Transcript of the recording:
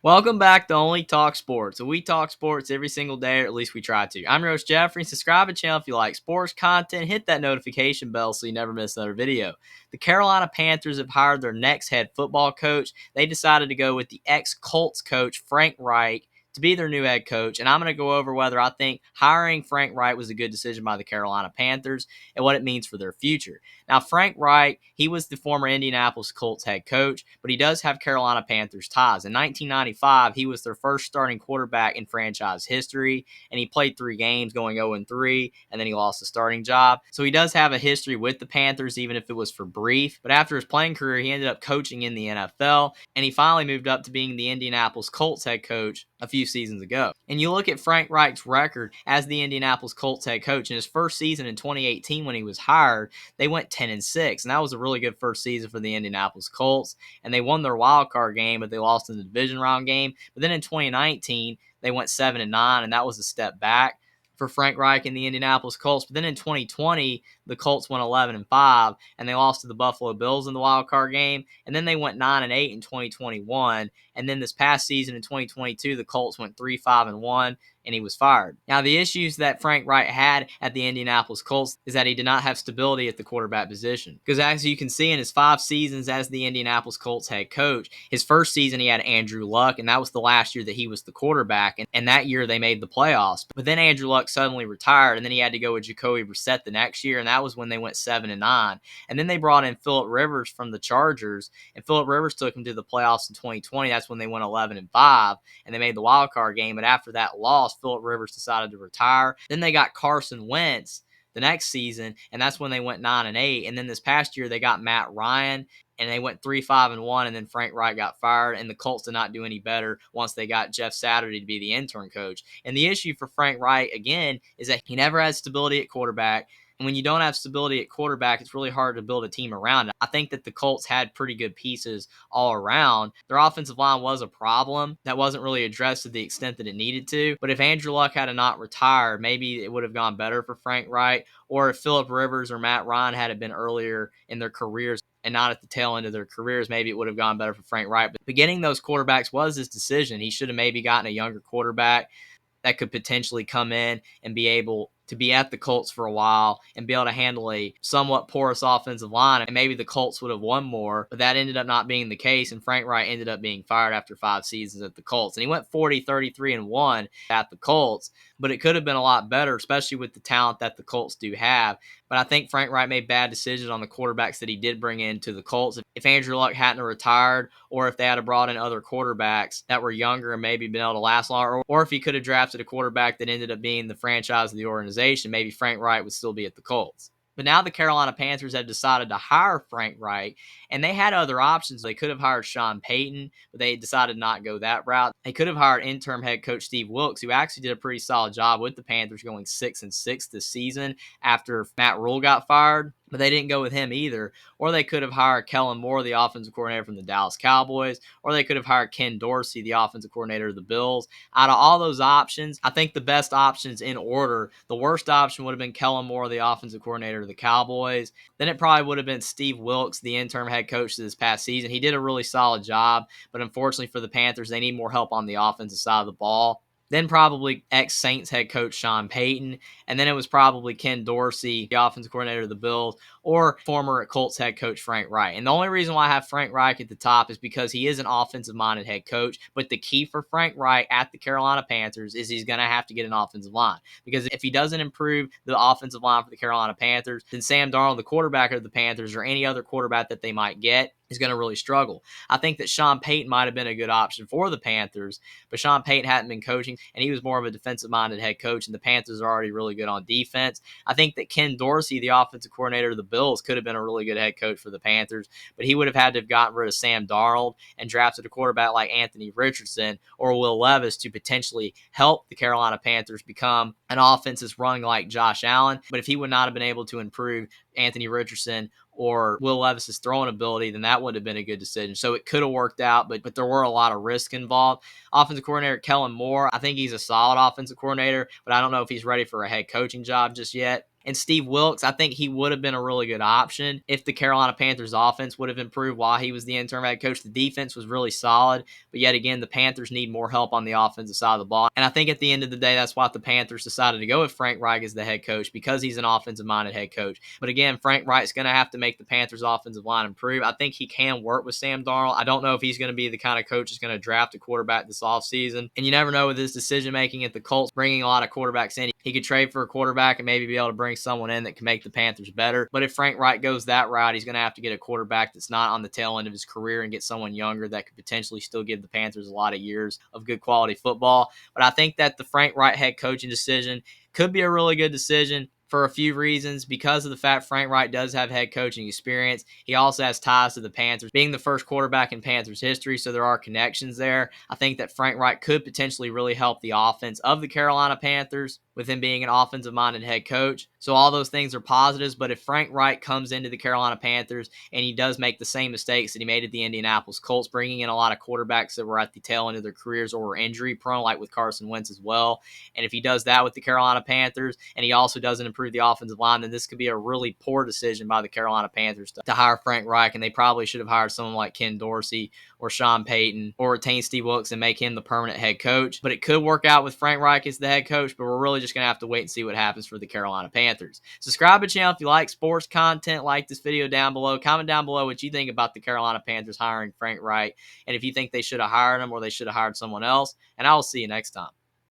Welcome back to Only Talk Sports. We talk sports every single day, or at least we try to. I'm your host, Jeffrey. Subscribe to the channel if you like sports content. Hit that notification bell so you never miss another video. The Carolina Panthers have hired their next head football coach. They decided to go with the ex-Colts coach, Frank Reich, to be their new head coach. And I'm going to go over whether I think hiring Frank Reich was a good decision by the Carolina Panthers and what it means for their future. Now, Frank Reich, he was the former Indianapolis Colts head coach, but he does have Carolina Panthers ties. In 1995, he was their first starting quarterback in franchise history, and he played 3 games going 0-3, and then he lost the starting job. So he does have a history with the Panthers, even if it was for brief. But after his playing career, he ended up coaching in the NFL, and he finally moved up to being the Indianapolis Colts head coach a few seasons ago. And you look at Frank Reich's record as the Indianapolis Colts head coach in his first season in 2018 when he was hired, they went 10-6, and that was a really good first season for the Indianapolis Colts. And they won their wild card game, but they lost in the division round game. But then in 2019, they went 7-9, and that was a step back for Frank Reich and the Indianapolis Colts. But then in 2020, the Colts went 11-5, and they lost to the Buffalo Bills in the wild card game. And then they went 9-8 in 2021. And then this past season in 2022, the Colts went 3-5-1, and he was fired. Now, the issues that Frank Reich had at the Indianapolis Colts is that he did not have stability at the quarterback position. Because as you can see in his 5 seasons as the Indianapolis Colts head coach, his first season he had Andrew Luck, and that was the last year that he was the quarterback. And that year they made the playoffs. But then Andrew Luck suddenly retired, and then he had to go with Jacoby Brissett the next year, and that was when they went 7-9. And then they brought in Phillip Rivers from the Chargers, and Phillip Rivers took him to the playoffs in 2020. That's when they went 11-5, and they made the wild card game. But after that loss, Phillip Rivers decided to retire. Then they got Carson Wentz the next season, and that's when they went 9-8. And then this past year, they got Matt Ryan, and they went 3-5-1, and then Frank Reich got fired, and the Colts did not do any better once they got Jeff Saturday to be the intern coach. And the issue for Frank Reich, again, is that he never had stability at quarterback. And when you don't have stability at quarterback, it's really hard to build a team around it. I think that the Colts had pretty good pieces all around. Their offensive line was a problem that wasn't really addressed to the extent that it needed to. But if Andrew Luck had not retired, maybe it would have gone better for Frank Reich. Or if Phillip Rivers or Matt Ryan had it been earlier in their careers and not at the tail end of their careers, maybe it would have gone better for Frank Reich. But getting those quarterbacks was his decision. He should have maybe gotten a younger quarterback that could potentially come in and be able to be at the Colts for a while and be able to handle a somewhat porous offensive line. And maybe the Colts would have won more, but that ended up not being the case. And Frank Reich ended up being fired after 5 seasons at the Colts. And he went 40-33-1 at the Colts, but it could have been a lot better, especially with the talent that the Colts do have. But I think Frank Reich made bad decisions on the quarterbacks that he did bring into the Colts. If Andrew Luck hadn't retired, or if they had brought in other quarterbacks that were younger and maybe been able to last longer, or if he could have drafted a quarterback that ended up being the franchise of the organization, maybe Frank Reich would still be at the Colts. But now the Carolina Panthers have decided to hire Frank Reich, and they had other options. They could have hired Sean Payton, but they decided not to go that route. They could have hired interim head coach Steve Wilks, who actually did a pretty solid job with the Panthers, going 6-6 this season after Matt Rule got fired. But they didn't go with him either. Or they could have hired Kellen Moore, the offensive coordinator from the Dallas Cowboys. Or they could have hired Ken Dorsey, the offensive coordinator of the Bills. Out of all those options, I think the best options in order, the worst option would have been Kellen Moore, the offensive coordinator of the Cowboys. Then it probably would have been Steve Wilks, the interim head coach this past season. He did a really solid job, but unfortunately for the Panthers, they need more help on the offensive side of the ball. Then probably ex-Saints head coach Sean Payton. And then it was probably Ken Dorsey, the offensive coordinator of the Bills, or former Colts head coach Frank Reich. And the only reason why I have Frank Reich at the top is because he is an offensive-minded head coach. But the key for Frank Reich at the Carolina Panthers is he's going to have to get an offensive line. Because if he doesn't improve the offensive line for the Carolina Panthers, then Sam Darnold, the quarterback of the Panthers, or any other quarterback that they might get, is going to really struggle. I think that Sean Payton might have been a good option for the Panthers, but Sean Payton hadn't been coaching, and he was more of a defensive-minded head coach, and the Panthers are already really good on defense. I think that Ken Dorsey, the offensive coordinator of the Bills, could have been a really good head coach for the Panthers, but he would have had to have gotten rid of Sam Darnold and drafted a quarterback like Anthony Richardson or Will Levis to potentially help the Carolina Panthers become an offense that's running like Josh Allen. But if he would not have been able to improve Anthony Richardson or Will Levis's throwing ability, then that would have been a good decision. So it could have worked out, but there were a lot of risk involved. Offensive coordinator Kellen Moore, I think he's a solid offensive coordinator, but I don't know if he's ready for a head coaching job just yet. And Steve Wilkes, I think he would have been a really good option if the Carolina Panthers offense would have improved while he was the interim head coach. The defense was really solid, but yet again, the Panthers need more help on the offensive side of the ball. And I think at the end of the day, that's why the Panthers decided to go with Frank Reich as the head coach, because he's an offensive-minded head coach. But again, Frank Reich's going to have to make the Panthers offensive line improve. I think he can work with Sam Darnold. I don't know if he's going to be the kind of coach that's going to draft a quarterback this offseason. And you never know with his decision-making at the Colts, bringing a lot of quarterbacks in. He could trade for a quarterback and maybe be able to bring someone in that can make the Panthers better. But if Frank Reich goes that route, he's going to have to get a quarterback that's not on the tail end of his career and get someone younger that could potentially still give the Panthers a lot of years of good quality football. But I think that the Frank Reich head coaching decision could be a really good decision for a few reasons. Because of the fact Frank Reich does have head coaching experience, he also has ties to the Panthers, being the first quarterback in Panthers history, so there are connections there. I think that Frank Reich could potentially really help the offense of the Carolina Panthers with him being an offensive-minded head coach. So all those things are positives, but if Frank Reich comes into the Carolina Panthers and he does make the same mistakes that he made at the Indianapolis Colts, bringing in a lot of quarterbacks that were at the tail end of their careers or were injury-prone, like with Carson Wentz as well, and if he does that with the Carolina Panthers and he also doesn't improve the offensive line, then this could be a really poor decision by the Carolina Panthers to hire Frank Reich, and they probably should have hired someone like Ken Dorsey or Sean Payton or retain Steve Wilkes and make him the permanent head coach. But it could work out with Frank Reich as the head coach, but we're really just going to have to wait and see what happens for the Carolina Panthers. Subscribe to the channel if you like sports content. Like this video down below. Comment down below what you think about the Carolina Panthers hiring Frank Reich, and if you think they should have hired him or they should have hired someone else. And I will see you next time.